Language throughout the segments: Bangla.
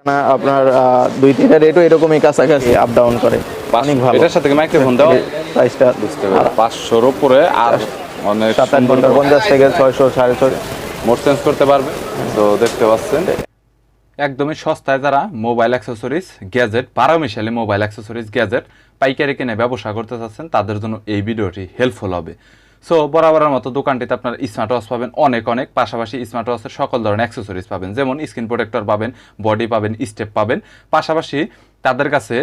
না আপনার 2-3টা রেটও এরকমই কাছাকাছি আপ ডাউন করে। অনেক ভালো। এটার সাথে মাইক্রোফোন দাও প্রাইসটা বুঝতে পারছি 500 এর উপরে আর অনেক 7-8 ঘন্টা 50 থেকে 600 650 মোড চেঞ্জ করতে পারবে। তো দেখতে পাচ্ছেন একদমই সস্তায় যারা মোবাইল অ্যাক্সেসরিজ গ্যাজেট 12 মিশালি মোবাইল অ্যাক্সেসরিজ গ্যাজেট পাইকারি কিনে ব্যবসা করতে চাচ্ছেন তাদের জন্য এই ভিডিওটি হেল্পফুল হবে। সো বরাবরের মতো দোকানটিতে আপনার স্মার্ট ওয়াচ পাবেন অনেক পাশাপাশি স্মার্ট ওয়াচের সকল ধরনের অ্যাক্সেসরিজ পাবেন, যেমন স্ক্রিন প্রোটেক্টর পাবেন, বডি পাবেন, স্টেপ পাবেন। পাশাপাশি তাদের কাছে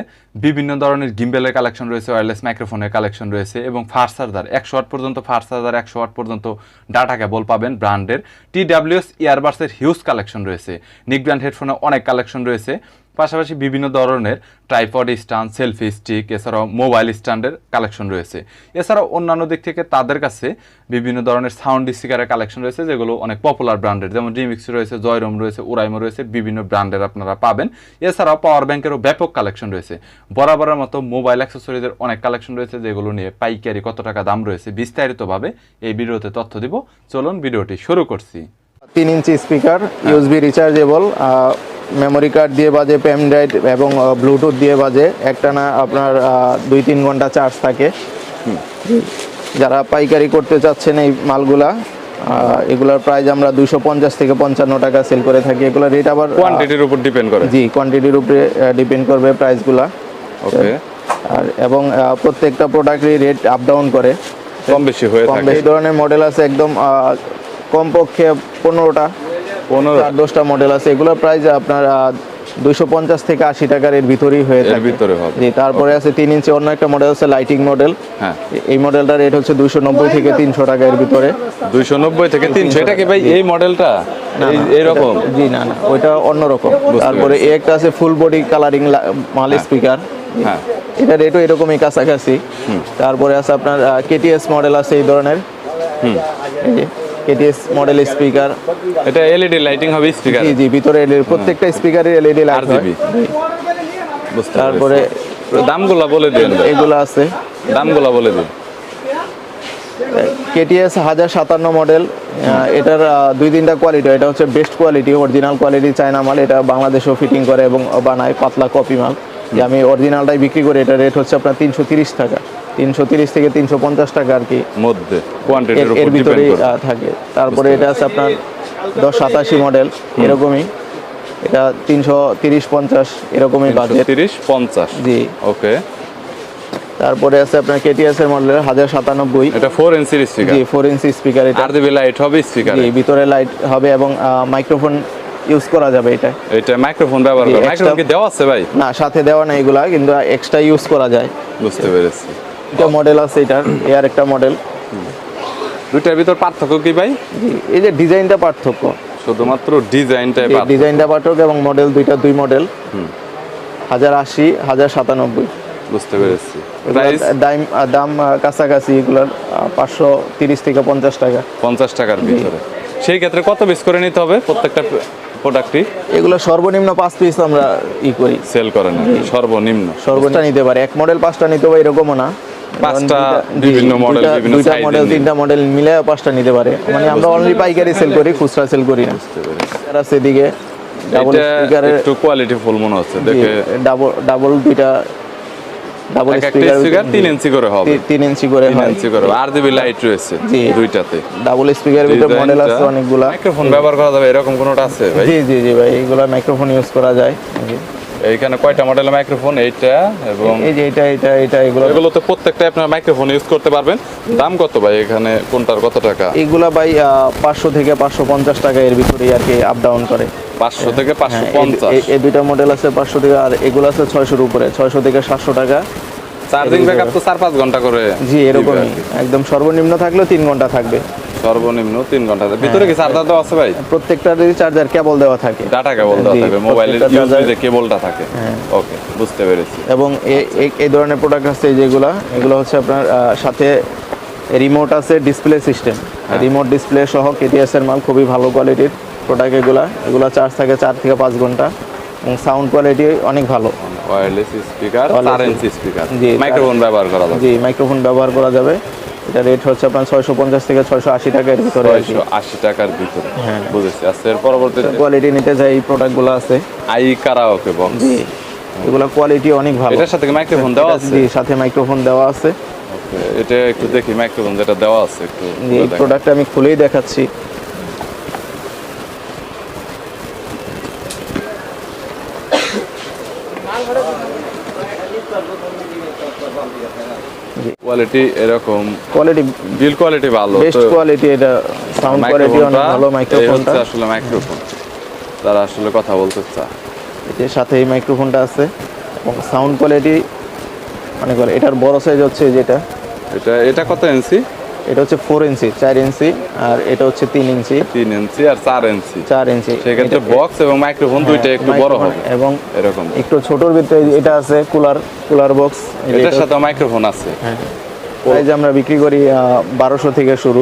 বিভিন্ন ধরনের গিম্বেলের কালেকশন রয়েছে, ওয়্যারলেস মাইক্রোফোনের কালেকশন রয়েছে এবং ফাস্ট চার্জার 100 ওয়াট পর্যন্ত ফাস্ট চার্জার 100 ওয়াট পর্যন্ত ডাটা কেবল পাবেন ব্র্যান্ডের। TWS ইয়ারবাডসের হিউজ কালেকশন রয়েছে, নিক ব্র্যান্ড হেডফোনে অনেক কালেকশন রয়েছে। পাশাপাশি বিভিন্ন ধরনের ট্রাইপড স্ট্যান্ড, সেলফি স্টিক, এছাড়াও মোবাইল স্ট্যান্ডের কালেকশন রয়েছে। এছাড়াও অন্যান্য দিক থেকে তাদের কাছে বিভিন্ন ধরনের সাউন্ড স্পিকারের কালেকশন রয়েছে, যেগুলো অনেক পপুলার ব্র্যান্ডের, যেমন রিমিক্স রয়েছে, জয়রম রয়েছে, উরাইমো রয়েছে, বিভিন্ন ব্র্যান্ডের আপনারা পাবেন। এছাড়াও পাওয়ার ব্যাংকেরও ব্যাপক কালেকশন রয়েছে। বরাবরের মতো মোবাইল অ্যাক্সেসরিজের অনেক কালেকশন রয়েছে, যেগুলো নিয়ে পাইকারি কত টাকা দাম রয়েছে বিস্তারিতভাবে এই ভিডিওতে তথ্য দিব। চলুন ভিডিওটি শুরু করছি। 3 inch speaker, USB rechargeable, memory card দিয়ে বাজে, পেন ড্রাইভ এবং ব্লুটুথ দিয়ে বাজে। একটানা আপনার 2-3 ঘন্টা চার্জ থাকে। যারা পাইকারি করতে চাচ্ছেন এই মালগুলা, এগুলার প্রাইস আমরা 250 থেকে 55 টাকা সেল করে থাকি। এগুলোর রেট আবার কোয়ান্টিটির উপর ডিপেন্ড করে। জি, কোয়ান্টিটির উপরে ডিপেন্ড করবে প্রাইসগুলা। ওকে। আর এবং প্রত্যেকটা প্রোডাক্টেরই রেট আপ ডাউন করে, কম বেশি হয়ে থাকে। এই ধরনের মডেল আছে একদম কমপক্ষে 15টা 10টা মডেল আছে। এগুলোর প্রাইস আপনার 250 থেকে 80 টাকার এর ভিতরেই হয়ে থাকে। ভিতরে হবে। জি, তারপরে আছে 3 ইঞ্চি অন্য একটা মডেল আছে লাইটিং মডেল। হ্যাঁ, এই মডেলটার রেট হচ্ছে 290 থেকে 300 টাকা এর ভিতরে। 290 থেকে 300। এটা কি ভাই এই মডেলটা এইরকম? জি না, ওইটা অন্যরকম। তারপরে এই একটা আছে ফুল বডি কালারিং মাল স্পিকার। হ্যাঁ, এটা রেটও এরকমই কাছাকাছি। তারপরে আছে আপনার KTS মডেল আছে এই ধরনের। KTS model speaker. এটা এলইডি লাইটিং হবে স্পিকার। জি, ভিতরে প্রত্যেকটা স্পিকারে এলইডি লাইট হবে। তারপরে দামগুলো বলে দেন। এগুলো আছে, দামগুলো বলে দিন। KTS 1057 model. এটার 2-3টা কোয়ালিটি। এটা হচ্ছে best quality, original quality China মাল। এটা বাংলাদেশেও ফিটিং করে এবং বানায়, পাতলা কপি মাল। যে আমি অরিজিনালটাই বিক্রি করি। এটা রেট হচ্ছে আপনার 330 টাকা, 330 থেকে 350 টাকা আর কি মধ্যে, কোয়ান্টিটির উপর এর ভিতরে ডিপেন্ড করে থাকে। তারপরে এটা আছে আপনার 1087 মডেল, এরকমই। এটা 330-50 এরকমই বাজেট। 330-50। জি, ওকে। তারপরে আছে আপনার KTS এর মডেল 1097। এটা 4 ইঞ্চির স্পিকার। জি, 4 ইঞ্চি স্পিকার। এটা RGB লাইট হবে স্পিকারে। জি, ভিতরে লাইট হবে এবং মাইক্রোফোন ইউজ করা যাবে এটা। এটা মাইক্রোফোন ব্যবহার করে। মাইক্রোফোন কি দেওয়া আছে ভাই? না, সাথে দেওয়া না এগুলা, কিন্তু এক্সট্রা ইউজ করা যায়। বুঝতে পেরেছি। এটা মডেল আছে, এটার এর একটা মডেল। দুইটার ভিতর পার্থক্য কি ভাই? জি, এই যে ডিজাইনটা পার্থক্য, শুধুমাত্র ডিজাইনটাই পার্থক্য। ডিজাইনটা পার্থক্য এবং মডেল দুই মডেল। 1080, 1097। বুঝতে পেরেছি। প্রাইস দাম কাছাকাছি এগুলোর 530 থেকে 50 টাকা। 50 টাকার ভিতরে। সেই ক্ষেত্রে কত পিস করে নিতে হবে প্রত্যেকটা প্রোডাক্টই? এগুলো সর্বনিম্ন 5 পিস আমরা করি, সেল করেন। সর্বনিম্ন নিতে পারে। এক মডেল 5টা নিতে পারে এরকমও না। 5টা বিভিন্ন মডেল, বিভিন্ন সাইজ, 3টা মডেল মিলে 5টা নিতে পারে। মানে আমরা অনলি পাইকারি সেল করি, খুচরা সেল করি না। বুঝতে পেরেছি। আর আছে এদিকে ডাবল স্পিকারের, একটু কোয়ালিটি ফুল মনে হচ্ছে দেখে। ডাবল স্পিকার 3 ইঞ্চি করে হবে। 3 ইঞ্চি করে হয়। 3 ইঞ্চি করে। RGB লাইট রয়েছে দুইটাতে। ডাবল স্পিকারের ভিতরে মডেল আছে অনেকগুলা। মাইক্রোফোন ব্যবহার করা যাবে এরকম কোনটা আছে ভাই? জি ভাই, এইগুলা মাইক্রোফোন ইউজ করা যায়। এইখানে কয়টা মডেলের মাইক্রোফোন? এইটা এবং এই যে এটা এগুলো তো প্রত্যেকটা আপনার মাইক্রোফোন ইউজ করতে পারবেন। দাম কত ভাই এখানে কোনটার কত টাকা? এগুলা ভাই 500 থেকে 550 টাকা এর ভিতরেই আর কি আপ ডাউন করে। 500 থেকে 550। এই দুইটা মডেল আছে 500 থেকে, আর এগুলো আছে 600 এর উপরে, 600 থেকে 700 টাকা। চার্জিং ব্যাকআপ তো 4-5 ঘন্টা করে। জি, এরকমই। একদম সর্বনিম্ন থাকলেও 3 ঘন্টা থাকবে। সর্বনিম্ন 3 ঘন্টা। ভিতরে কি চার্জার দেওয়া আছে ভাই? প্রত্যেকটারই চার্জার কেবল দেওয়া থাকে, ডাটা কেবল দেওয়া থাকে, মোবাইলের ইউএসবি যে কেবলটা থাকে। ওকে, বুঝতে পেরেছি। এবং এই ধরনের প্রোডাক্ট আছে এগুলো হচ্ছে আপনার সাথে রিমোট আছে, ডিসপ্লে সিস্টেম, রিমোট ডিসপ্লে সহ KTS এর মাল, খুবই ভালো কোয়ালিটির প্রোডাক্ট। এগুলো চার্জ থাকে 4 থেকে 5 ঘন্টা এবং সাউন্ড কোয়ালিটি অনেক ভালো। Wireless speaker, 4 inch speaker. জি, মাইক্রোফোন ব্যবহার করা যাবে। জি, মাইক্রোফোন ব্যবহার করা যাবে। এটা রেট হচ্ছে আপনার 650 থেকে 680 টাকার ভিতরে আর কি। 680 টাকার ভিতরে, হ্যাঁ। বুঝেছি। আচ্ছা, এর পরবর্তীতে কোয়ালিটি নিতে যাই এই প্রোডাক্টগুলো আছে। আই কারাওকে বক্স, জি, এগুলো কোয়ালিটি অনেক ভালো। এটার সাথে মাইক্রোফোন দেওয়া আছে? জি, সাথে মাইক্রোফোন দেওয়া আছে। ওকে, এটা একটু দেখি মাইক্রোফোন যেটা দেওয়া আছে একটু জি, এই প্রোডাক্টটা আমি খুলেই দেখাচ্ছি। কোয়ালিটি এরকম, কোয়ালিটি বিল কোয়ালিটি ভালো, বেস্ট কোয়ালিটি। এটা সাউন্ড কোয়ালিটি অনেক ভালো। মাইক্রোফোনটা আসলে মাইক্রোফোন তারা আসলে কথা বলতে চায়, এর সাথে এই মাইক্রোফোনটা আছে এবং সাউন্ড কোয়ালিটি অনেক ভালো। এটার বড় সাইজ হচ্ছে যেটা, এটা কত ইঞ্চি? এটা হচ্ছে 4 ইঞ্চি, 4 ইঞ্চি, আর এটা হচ্ছে 3 ইঞ্চি, 3 ইঞ্চি আর 4 ইঞ্চি। 4 ইঞ্চি। সেক্ষেত্রে বক্স এবং মাইক্রোফোন দুইটা একটু বড় হবে এবং এরকম। একটু ছোটর ভিতরে এটা আছে কুলার বক্স। এটার সাথে মাইক্রোফোন আছে। হ্যাঁ, প্রাইস আমরা বিক্রি করি 1200 থেকে শুরু।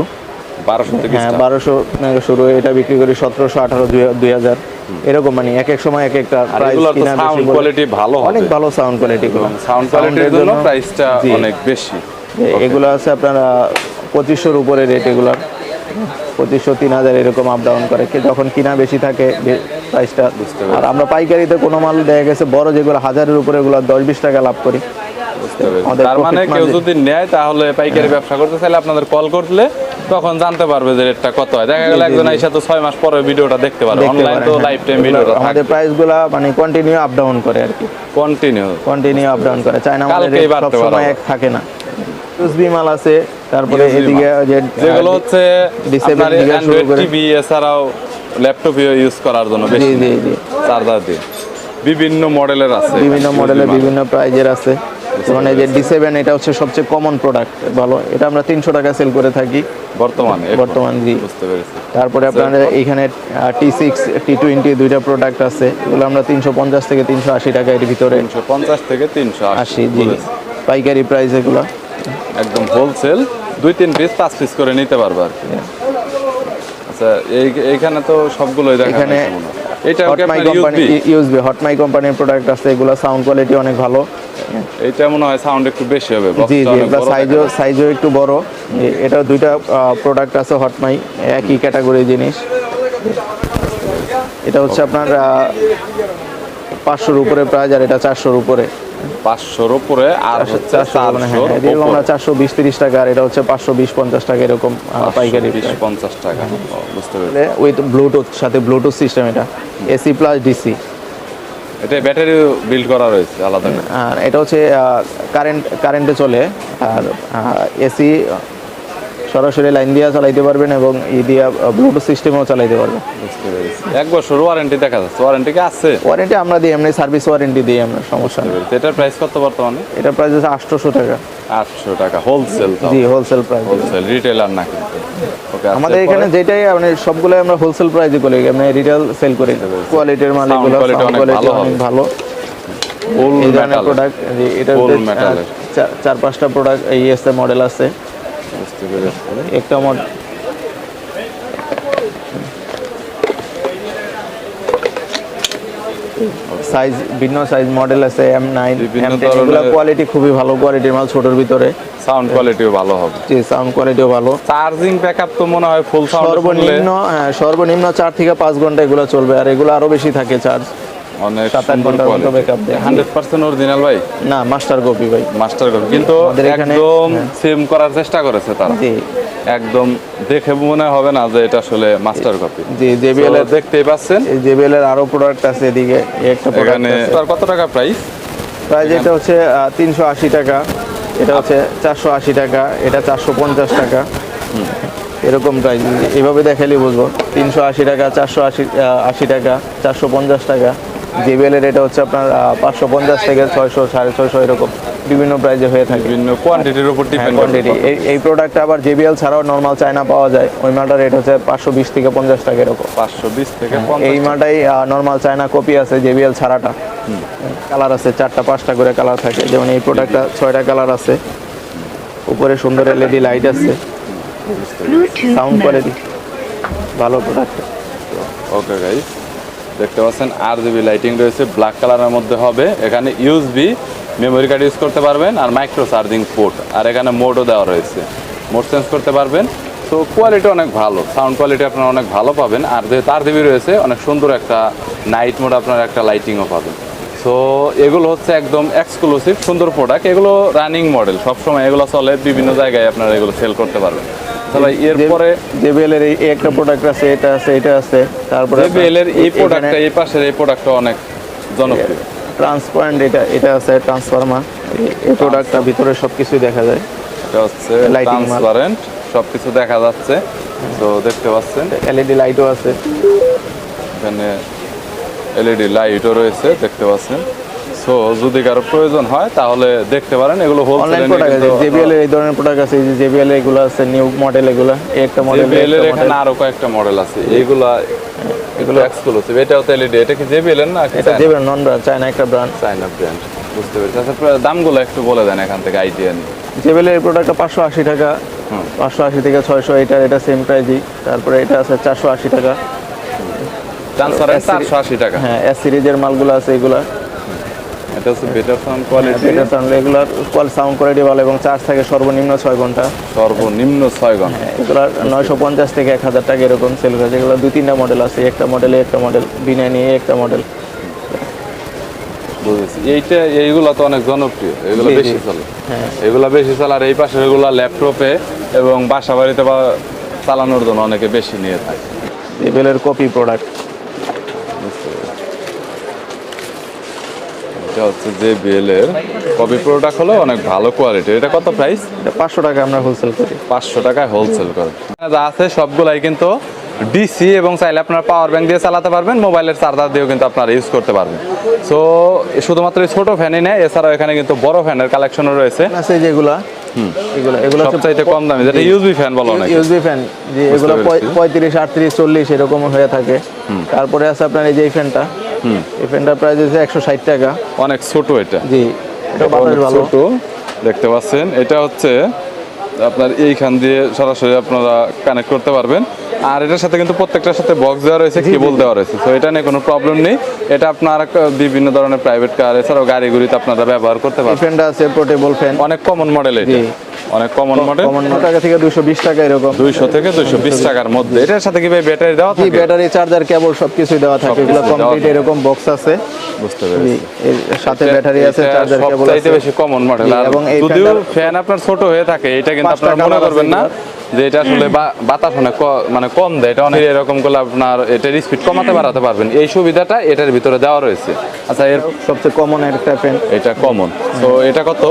1200 থেকে হ্যাঁ, 1200 থেকে শুরু। এটা বিক্রি করি 1700, 1800, 2000 এরকম। মানে এক এক সময় এক একটা প্রাইস। কিনা সাউন্ড কোয়ালিটি ভালো হবে, অনেক ভালো সাউন্ড কোয়ালিটি গুলো। সাউন্ড কোয়ালিটির জন্য প্রাইসটা অনেক বেশি। এগুলো আছে আপনার 2500 উপরে রেট। এগুলার 2500, 3000 এরকম আপ ডাউন করে। যখন কিনা বেশি থাকে প্রাইসটা। আর আমরা পাইকারিতে কোনো মাল দেখা গেছে বড় যেগুলো 1000-এর উপরে, এগুলো 10-20 টাকা লাভ করি। তার মানে কেউ যদি নেয় তাহলে পাইকারি ব্যবসা করতে চাইলে আপনাদের কল করলে তখন জানতে পারবে যে রেটটা কত হয়। দেখা গেল একজন এসে তো 6 মাস পরে ভিডিওটা দেখতে পারবে, অনলাইন তো লাইফ টাইম ভিডিওটা থাকে। আমাদের প্রাইসগুলো মানে কন্টিনিউ আপ ডাউন করে আর কি, কন্টিনিউ আপ ডাউন করে। চায়না মালের রেট সব সময় এক থাকে না। ইউএসবি মাল আছে, তারপরে এদিকে যেগুলো হচ্ছে আপনার অ্যান্ড্রয়েড টিভি এছাড়াও ল্যাপটপ ইউজ করার জন্য বেশি চার্জার দিয়ে বিভিন্ন মডেলের আছে, বিভিন্ন মডেলের বিভিন্ন প্রাইজের আছে। যেমন এই যে D7, এটা হচ্ছে সবচেয়ে কমন প্রোডাক্ট, ভালো। এটা আমরা 300 টাকা সেল করে থাকি বর্তমান। জি, বুঝতে পেরেছি। তারপরে আপনাদের এখানে T6, T20 দুইটা প্রোডাক্ট আছে। এগুলো আমরা 350 থেকে 380 টাকা এর ভিতরে। 350 থেকে 380, জি, পাইকারি প্রাইস এগুলো। একদম হোলসেল 2-3 পিস 5 পিস করে নিতে পারবে আর কি। আচ্ছা, এইখানে তো সবগুলোই দেখা এখানে এটা হটমাই কোম্পানি, ইউএসবি হটমাই কোম্পানির প্রোডাক্ট আছে। এগুলো সাউন্ড কোয়ালিটি অনেক ভালো। এটা মনে হয় সাউন্ড একটু বেশি হবে। জি, এটা সাইজও একটু বড়। এটা দুইটা প্রোডাক্ট আছে হটমাই, একই ক্যাটাগরি জিনিস। এটা হচ্ছে আপনার 500-র উপরে প্রাইস, আর এটা 400-র উপরে। 500-র উপরে আর হচ্ছে 400, এরকম আমরা 420-30 টাকা, আর এটা হচ্ছে 520-50 টাকা এরকম পাইকারি। 20-50 টাকা, বুঝতে পেরেছি। উইথ ব্লুটুথ, সাথে ব্লুটুথ সিস্টেম। এটা এসি প্লাস ডিসি। এটা ব্যাটারি বিল্ড করা রয়েছে আলাদা। আর এটা হচ্ছে কারেন্টে চলে। আর এসি সরাসরি লাইন দিয়ে চালাইতে পারবেন এবং দিয়ে ব্লুটুথ সিস্টেমেও চালাইতে পারবেন। বুঝতে পেরেছি। 1 বছর ওয়ারেন্টি দেখা যাচ্ছে। ওয়ারেন্টি কি আছে? ওয়ারেন্টি আমরা দিই, এমনি সার্ভিস ওয়ারেন্টি দিই আমরা, সমস্যা নেই। এটার প্রাইস কত বর্তমানে? এটার প্রাইস আছে 800 টাকা। 800 টাকা হোলসেল? জি, হোলসেল প্রাইস। হোলসেল, রিটেলার না কিন্তু। ওকে, আমাদের এখানে যেটাই মানে সবগুলো আমরা হোলসেল প্রাইসে করি, আমরা রিটেল সেল করি। কোয়ালিটির মাল এগুলো, কোয়ালিটি অনেক ভালো। এই ধরনের প্রোডাক্ট, এটা 4-5টা প্রোডাক্ট এই এসে মডেল আছে। বুঝতে পেরেছি। একটা মডেল সাইজ, ভিন্ন সাইজ মডেল আছে, M9, M10। এগুলো কোয়ালিটি খুবই ভালো কোয়ালিটির মাল, ছোটর ভিতরে। সাউন্ড কোয়ালিটিও ভালো হবে। জি, সাউন্ড কোয়ালিটিও ভালো। চার্জিং ব্যাকআপ তো মনে হয় ফুল সাউন্ড সর্বনিম্ন 4 থেকে 5 ঘন্টা এগুলো চলবে, আর এগুলো আরো বেশি থাকে চার্জ। অনেক 7-8 ঘন্টা মতো ব্যাকআপ দেয়। 100% অরিজিনাল ভাই? না, মাস্টার কপি ভাই, মাস্টার কপি। কিন্তু একদম সেম করার চেষ্টা করেছে তারা। জি, একদম দেখে মনে হবে না যে এটা আসলে মাস্টার কপি। জি, JBL এর দেখতেই পাচ্ছেন। এই JBL এর আরো প্রোডাক্ট আছে এদিকে। একটা প্রোডাক্ট আছে। তার কত টাকা প্রাইস? এটা হচ্ছে 380 টাকা, এটা হচ্ছে 480 টাকা, এটা 450 টাকা, এরকম প্রাইস। এভাবে দেখালেই বুঝবো। 380 টাকা, 480 টাকা, 450 টাকা। JBL এর এটা হচ্ছে আপনার 550 থেকে 600, 650 এরকম বিভিন্ন প্রাইজে হয়ে থাকে। বিভিন্ন কোয়ান্টিটির উপর ডিপেন্ড করে। এই প্রোডাক্ট আবার JBL ছাড়াও নরমাল চায়না পাওয়া যায়। ওই মালটার রেট হচ্ছে 520 থেকে 50 টাকা এরকম। 520 থেকে 50। এই মালটাই নরমাল চায়না কপি আছে, JBL ছাড়াটা। কালার আছে 4টা-5টা করে কালার থাকে। যেমন এই প্রোডাক্টটা 6টা কালার আছে। উপরে সুন্দর LED লাইট আছে। সাউন্ড কোয়ালিটি ভালো প্রোডাক্ট। ওকে গাইস, দেখতে পাচ্ছেন RGB লাইটিং রয়েছে, ব্ল্যাক কালারের মধ্যে হবে। এখানে USB মেমোরি কার্ড ইউজ করতে পারবেন, আর মাইক্রো চার্জিং পোর্ট, আর এখানে মোডও দেওয়া রয়েছে। মোড চেঞ্জ করতে পারবেন। তো কোয়ালিটি অনেক ভালো, সাউন্ড কোয়ালিটি আপনারা অনেক ভালো পাবেন। আর যেহেতু RGB রয়েছে, অনেক সুন্দর একটা নাইট মোড আপনারা একটা লাইটিংও পাবেন। সো এগুলো হচ্ছে একদম এক্সক্লুসিভ সুন্দর প্রোডাক্ট, এগুলো রানিং মডেল, সবসময় এগুলো চলে, বিভিন্ন জায়গায় আপনারা এগুলো সেল করতে পারবেন। তবে এরপরে JBL এর এই একটা প্রোডাক্ট আছে, এটা আছে, এটা আছে, তারপরে JBL এর এই প্রোডাক্টটা, এই পাশের এই প্রোডাক্টটা অনেক জনপ্রিয়। ট্রান্সপারেন্ট, এটা আছে ট্রান্সফরমার। এই প্রোডাক্টটা ভিতরে সবকিছু দেখা যায়। এটা হচ্ছে Lighting মাল। ট্রান্সপারেন্ট, সবকিছু দেখা যাচ্ছে। তো দেখতে পাচ্ছেন LED লাইটও আছে। এখানে LED লাইটও রয়েছে, দেখতে পাচ্ছেন। সো যদি কারো প্রয়োজন হয় তাহলে দেখতে পারেন, এগুলো অনলাইন হোলসেলে প্রোডাক্ট আছে, JBL এর এই ধরনের প্রোডাক্ট আছে, এই যে JBL এগুলো আছে নিউ মডেল, এগুলো এই একটা মডেল, JBL এর এখানে আরো কয়েকটা মডেল আছে, এইগুলা এগুলো এক্সক্লুসিভ। এটাও তো LED, এটা কি JBL এর না? এটা JBL নন ব্র্যান্ড, চায়না একটা ব্র্যান্ড। চায়না ব্র্যান্ড, বুঝতে পেরেছি। আচ্ছা দামগুলো একটু বলে দেন এখান থেকে আইডিয়া নিয়ে। JBL এর প্রোডাক্টটা 580 টাকা, 580 থেকে 600, এটা সেম প্রাইসই। তারপরে এটা আছে 480 টাকা। ট্রান্সপারেন্ট 480 টাকা। হ্যাঁ, S সিরিজের মালগুলো আছে এগুলা। এটা হচ্ছে বেটার সাউন্ড কোয়ালিটি, এটা সাউন্ড, এগুলার সাউন্ড কোয়ালিটি ভালো এবং চার্জ থাকে সর্বনিম্ন 6 ঘন্টা। সর্বনিম্ন 6 ঘন্টা। এগুলার 950 থেকে 1000 টাকা এরকম সেল হয়েছে। এগুলো 2-3টা মডেল আছে, একটা মডেলে একটা মডেল, বিনা নিয়ে একটা মডেল। বুঝেছি। এইগুলো তো অনেক জনপ্রিয়, এগুলো জি, জি। বেশি চলে। হ্যাঁ, এগুলো বেশি চলে। আর এই পাশে এগুলো ল্যাপটপে এবং বাসা বাড়িতে বা চালানোর জন্য অনেকে বেশি নিয়ে থাকে। JBL এর কপি প্রোডাক্ট। বুঝতে পেরেছি। এটা হচ্ছে JBL এর কপি প্রোডাক্ট, হলো অনেক ভালো কোয়ালিটি। এটা কত প্রাইস? এটা 500 টাকা আমরা হোলসেল করি। 500 টাকায় হোলসেল করে। যা আছে সবগুলাই কিন্তু ডিসি, এবং চাইলে আপনারা পাওয়ার ব্যাংক দিয়ে চালাতে পারবেন, মোবাইলের চার্জার দিয়েও কিন্তু আপনারা ইউজ করতে পারবেন। সো শুধুমাত্র এই ছোট ফ্যানই নেই, এছাড়াও এখানে কিন্তু বড় ফ্যানের কালেকশনও রয়েছে। আছে যেগুলা, এগুলো সবচাইতে কম দামি, যেটা ইউএসবি ফ্যান বলা অনেকে। ইউএসবি ফ্যান, যে এগুলো পেরেছি। 35, 38, 40 এরকম হয়ে থাকে। তারপরে আছে আপনার এই যে এই ফ্যানটা, এই ফ্যানটার প্রাইস হচ্ছে 160 টাকা। অনেক ছোট এটা, জি, এটা বাতাস অনেক ভালো। ছোট, দেখতে পাচ্ছেন। এটা হচ্ছে আপনার এইখান দিয়ে সরাসরি আপনারা কানেক্ট করতে পারবেন। আর এটার সাথে কিন্তু প্রত্যেকটার সাথে বক্স দেওয়া রয়েছে, কেবল দেওয়া রয়েছে। তো এটা নিয়ে কোনো প্রবলেম নেই। এটা আপনার বিভিন্ন ধরনের প্রাইভেট কার, এছাড়াও গাড়ি গুড়িতে আপনারা ব্যবহার করতে এই পারবেন। ফ্যানটা আছে পোর্টেবল ফ্যান, অনেক কমন মডেল এটা, জি। অনেক কমন মডেল। 50 টাকা থেকে 220 টাকা এরকম। 200 থেকে 220 টাকার মধ্যে। এটার সাথে কি ভাই ব্যাটারি দেওয়া জি, থাকে? ব্যাটারি, চার্জার, কেবল সবকিছু দেওয়া থাকে। সবকিছু এগুলো দেওয়া কমপ্লিট থাকে। এরকম বক্স আছে। বুঝতে জি, পেরেছি। এর সাথে ব্যাটারি আছে, এটা চার্জার, কেবল সবচাইতে আছে। বেশি কমন মডেল। জি, আর এবং এই যদিও ফ্যানটার- ফ্যান আপনার ছোট হয়ে থাকে, এটা কিন্তু 5টা আপনারা মনে কালার করবেন আছে না যে এটা আসলে বাতাস অনেক মানে কম দেয়। এটা অনেক এরকম করলে আপনার এটার স্পিড কমাতে বাড়াতে পারবেন, এই সুবিধাটা এটার ভিতরে দেওয়া রয়েছে। আচ্ছা, এর সবচেয়ে কমন একটা ফ্যান। এটা কমন। তো এটা কত?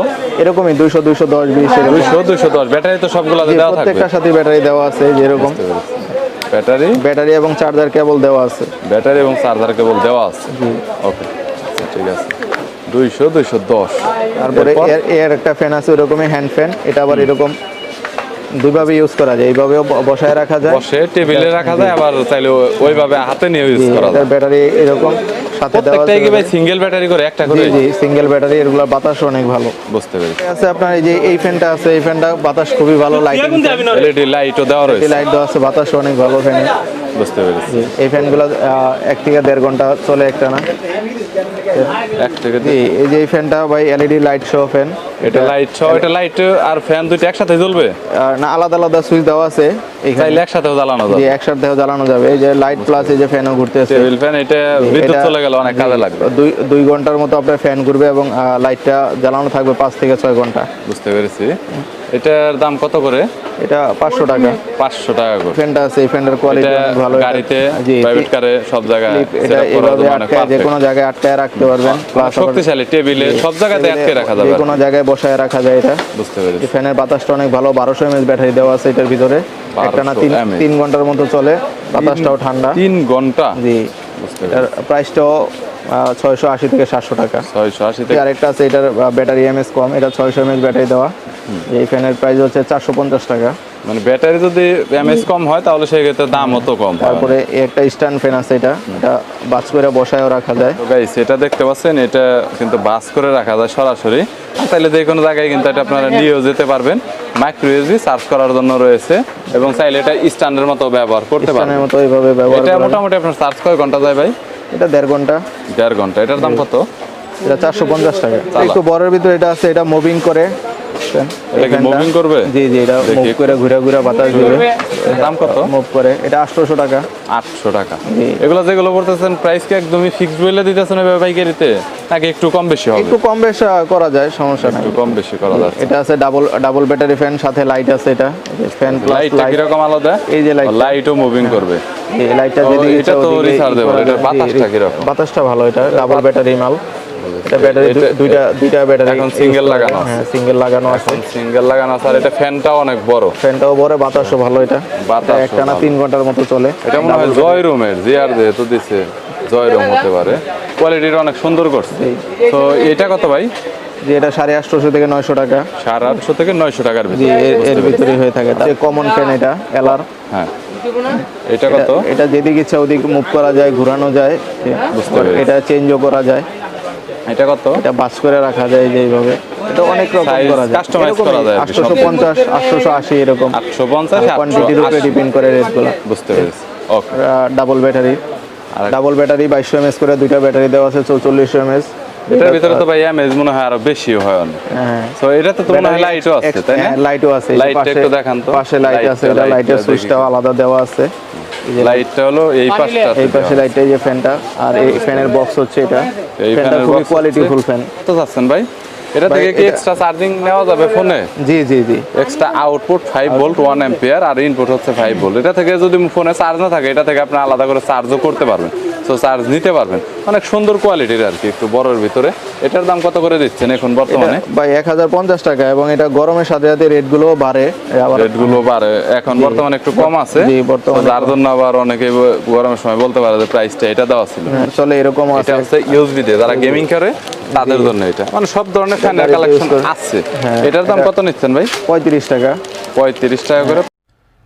এরকমই 200, 210, 20 এরকম। 200, 210। ব্যাটারি তো সবগুলোতে জি, দেওয়া থাকবে। প্রত্যেকটার সাথে ব্যাটারি দেওয়া আছে যেরকম। ব্যাটারি, ব্যাটারি এবং চার্জার কেবল দেওয়া আছে। ব্যাটারি এবং চার্জার কেবল দেওয়া আছে। ওকে, আচ্ছা ঠিক আছে। 200, 210। তারপরে এর একটা ফ্যান আছে ওরকমই, হ্যান্ড ফ্যান। এটা আবার এরকম দুইভাবে ইউজ করা যায়, এইভাবেও বসায় রাখা যায়, বসে টেবিলে রাখা যায়, আবার চাইলে ওইভাবে হাতে নিয়ে ইউজ করা যায়। এটার ব্যাটারি এরকম সাথে দেওয়া আছে। প্রত্যেকটাই কি ভাই সিঙ্গেল ব্যাটারি করে, একটা করে? জি, জি, সিঙ্গেল ব্যাটারি। এগুলা বাতাস অনেক ভালো। বুঝতে পেরেছি। আছে আপনার এই যে এই ফ্যানটা আছে, এই ফ্যানটা বাতাস খুবই ভালো, লাইটিং, এলইডি লাইটও দেওয়া রয়েছে। লাইট দেওয়া আছে, বাতাস অনেক ভালো ফ্যানে। বুঝতে পেরেছি। এই ফ্যানগুলো 1 থেকে 1.5 ঘন্টা চলে একটা না। এক থেকে জি, এই যে এই ফ্যানটা ভাই LED লাইট সহ ফ্যান। এটা লাইট সহ, এটা লাইট আর ফ্যান দুটো একসাথে জ্বলবে? না, আলাদা আলাদা সুইচ দেওয়া আছে এখানে। চাইলে একসাথেও জ্বালানো জি, যাবে। একসাথে জ্বালানো যাবে। এই যে লাইট প্লাস এই যে ফ্যানও ঘুরতেছে। টেবিল ফ্যান, এটা বিদ্যুৎ চলে গেলে অনেক কাজে লাগবে। 2 ঘন্টার মতো আপনার ফ্যান ঘুরবে এবং লাইটটা জ্বালানো থাকবে 5 থেকে 6 ঘন্টা। বুঝতে পেরেছি। এটার দাম কত করে? এটা 500 টাকা। 500 টাকা করে। ফ্যানটা আছে, এই ফ্যানের কোয়ালিটি এটা অনেক ভালো। গাড়িতে, জি, প্রাইভেট কারে, সব জায়গায় এটা সেটআপ করার এভাবে জন্য অনেক আটকায় যে পারফেক্ট। কোনো জায়গায় আটকায় রাখতে পারবেন। প্লাস শক্তিশালী, টেবিলে সব জায়গাতে আটকে রাখা যাবে। যে কোনো জায়গায় বসায় রাখা যায় এটা। বুঝতে পেরেছি। এই ফ্যানের বাতাসটা অনেক ভালো। 1200 mAh ব্যাটারি দেওয়া আছে এটার ভিতরে। 1200 একটা না mAh 3 ঘন্টার মতো চলে, বাতাসটাও ঠান্ডা। 3 ঘন্টা। জি, বুঝতে এটার পেরেছি। প্রাইসটাও 680 থেকে 700 টাকা। 680 থেকে। আরেকটা আছে, এটার ব্যাটারি এমএস কম, এটা 600 mAh ব্যাটারি দেওয়া। এই ফ্যানের প্রাইস হচ্ছে 450 টাকা। মানে ব্যাটারি যদি এমএস কম হয় তাহলে সেই ক্ষেত্রে দামও তো কম হয়। তারপরে একটা স্ট্যান্ড ফ্যান আছে, এটা বাস করে বসায়ও রাখা যায়। তো গাইস, এটা দেখতে পাচ্ছেন, এটা কিন্তু বাস করে রাখা যায় সরাসরি। আর তাইলে যে কোনো জায়গায় কিন্তু এটা আপনারা নিয়েও যেতে পারবেন। মাইক্রো ইউএসবি চার্জ করার জন্য রয়েছে, এবং চাইলে এটা স্ট্যান্ডের মতো ব্যবহার করতে পারবেন। স্ট্যান্ডের মতো এইভাবে ব্যবহার এটা করা যায়। মোটামুটি আপনার চার্জ কয় ঘন্টা যায় ভাই? এটা 1.5 ঘন্টা। 1.5 ঘন্টা। এটার দাম কত? এটা 450 টাকা। একটু বড়ের ভিতরে এটা আছে, এটা মুভিং করে এটা কি মুভিং করবে? জি জি, এটা দেখি মুভ করে ঘুরে ঘুরে বাতাস দিবে। দাম কত? মুভ করে এটা 800 টাকা। 800 টাকা। জি। এগুলো যেগুলো বলতেছেন প্রাইস কি একদমই ফিক্সড বলে দিতেছেন এভাবে পাইকারিতে, নাকি একটু কম বেশি হবে? একটু কম বেশ করা যায়, সমস্যা নাই। একটু কম বেশি করা যাচ্ছে। এটা আছে ডাবল ব্যাটারি ফ্যান, সাথে লাইট আছে। এটা ফ্যান প্লাস লাইটটা কি রকম আলাদা? এই যে লাইটও মুভিং করবে। এই লাইটটা ও, যেদিকে এটা ইচ্ছা তো ওদিকে rechargeable, এটার বাতাসটা কি রকম? বাতাসটা ভালো, এটা ডাবল ব্যাটারি মাল। এটা ব্যাটারি দুইটা ব্যাটারি এখন single লাগানো আছে। হ্যাঁ, সিঙ্গেল লাগানো আছে। সিঙ্গেল লাগানো আছে, আর এটা ফ্যানটাও অনেক বড়। ফ্যানটাও বড়, বাতাসও ভালো। এটা বাতাসও একটানা ভালো। 3 ঘন্টার মতো চলে। এটা মনে হয় জয় রুমের, জিআর যেহেতু দিছে জয় রুম হতে পারে। কোয়ালিটিটা অনেক সুন্দর করছে। তো এটা কত ভাই? যে এটা 850 থেকে 900 টাকা। 850 থেকে 900 টাকার জি, ভিতরে। এর ভিতরে হয়ে থাকে। যে কমন ফ্যান এটা এলআর। হ্যাঁ, এটা কত? এটা যেদিকে ইচ্ছা ওদিকে মুভ করা যায়, ঘোরানো যায়। বুঝতে পেরেছি। এটা চেঞ্জও করা যায়। এটা কত? এটা বাস করে রাখা যায় যে এইভাবে। এটা অনেক রকম Size করা যায়, customize করা যায় আর কি। 850, 880 এরকম। 850, কোয়ান্টিটির উপরে 880। ডিপেন্ড করে রেটগুলো। বুঝতে পেরেছি। Okay. Double battery, double battery 2200 mAh করে, দুইটা ব্যাটারি দেওয়া আছে 4400 mAh। এটার ভিতরে তো ভাই এমএজ মনে হয় আরো বেশি হয় অনেক। হ্যাঁ, সো এটাতে তো মনে হয় লাইটও আছে, তাই না? লাইটও আছে। এই যে লাইটটা একটু দেখান তো। পাশে লাইট আছে, এটা লাইটের সুইচটাও আলাদা দেওয়া আছে। লাইটটা হলো এই পাশটা। এই পাশে লাইটটা, এই যে ফ্যানটা, আর এই ফ্যানের বক্স হচ্ছে এটা। এই ফ্যানটা ফ্যানের খুবই box কোয়ালিটিফুল ফ্যান। তো যাচ্ছেন ভাই, এটা ভাই, থেকে কি এটা- এক্সট্রা চার্জিং নেওয়া যাবে ফোনে? জি জি জি। এক্সট্রা আউটপুট 5 ভোল্ট 1 অ্যাম্পিয়ার, আর ইনপুট হচ্ছে 5 ভোল্ট। এটা থেকে যদি ফোনে চার্জ না থাকে, এটা থেকে আপনি আলাদা করে চার্জও করতে পারবেন। সো চার্জ নিতে পারবেন। অনেক সুন্দর কোয়ালিটির আর কি, একটু বড়র ভিতরে। এটার দাম কত করে দিচ্ছেন এখন এটা বর্তমানে? ভাই 1050 টাকা, এবং এটা গরমের সাথে সাথে রেটগুলো বাড়ে। আবার রেটগুলো বাড়ে এখন বর্তমানে একটু কম আছে। জি, বর্তমানে তো যার জন্য আবার অনেকে গরমের সময় বলতে পারে যে প্রাইসটা এটা দেওয়া ছিল। চলে এরকম এটা আছে। হচ্ছে ইউএসবি দিয়ে যারা গেমিং করে তাদের জন্য এটা, মানে সব ধরনের ফ্যানের গাড়িতে কালেকশন use করে। আছে। হ্যাঁ, এটার দাম এটা- কত নিচ্ছেন ভাই? 35 টাকা। 35 টাকা করে।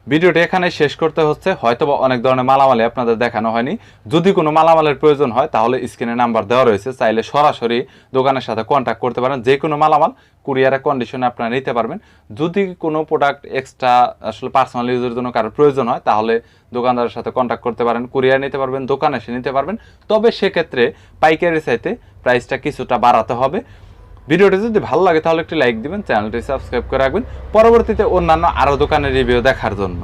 ভিডিওটি এখানে শেষ করতে হচ্ছে। হয়তোবা অনেক ধরনের মালামালি আপনাদের দেখানো হয়নি। যদি কোনো মালামালের প্রয়োজন হয় তাহলে স্ক্রিনে নাম্বার দেওয়া রয়েছে, চাইলে সরাসরি দোকানের সাথে কন্ট্যাক্ট করতে পারেন। যে কোনো মালামাল কুরিয়ারের কন্ডিশনে আপনারা নিতে পারবেন। যদি কোনো প্রোডাক্ট এক্সট্রা আসলে পার্সোনাল ইউজের জন্য কারোর প্রয়োজন হয় তাহলে দোকানদারের সাথে কন্ট্যাক্ট করতে পারেন, কুরিয়ার নিতে পারবেন, দোকানে এসে নিতে পারবেন। তবে সেক্ষেত্রে পাইকারি চাইতে প্রাইসটা কিছুটা বাড়াতে হবে। ভিডিওটি যদি ভালো লাগে তাহলে একটি লাইক দিবেন, চ্যানেলটি সাবস্ক্রাইব করে রাখবেন পরবর্তীতে অন্যান্য আরও দোকানের রিভিউ দেখার জন্য।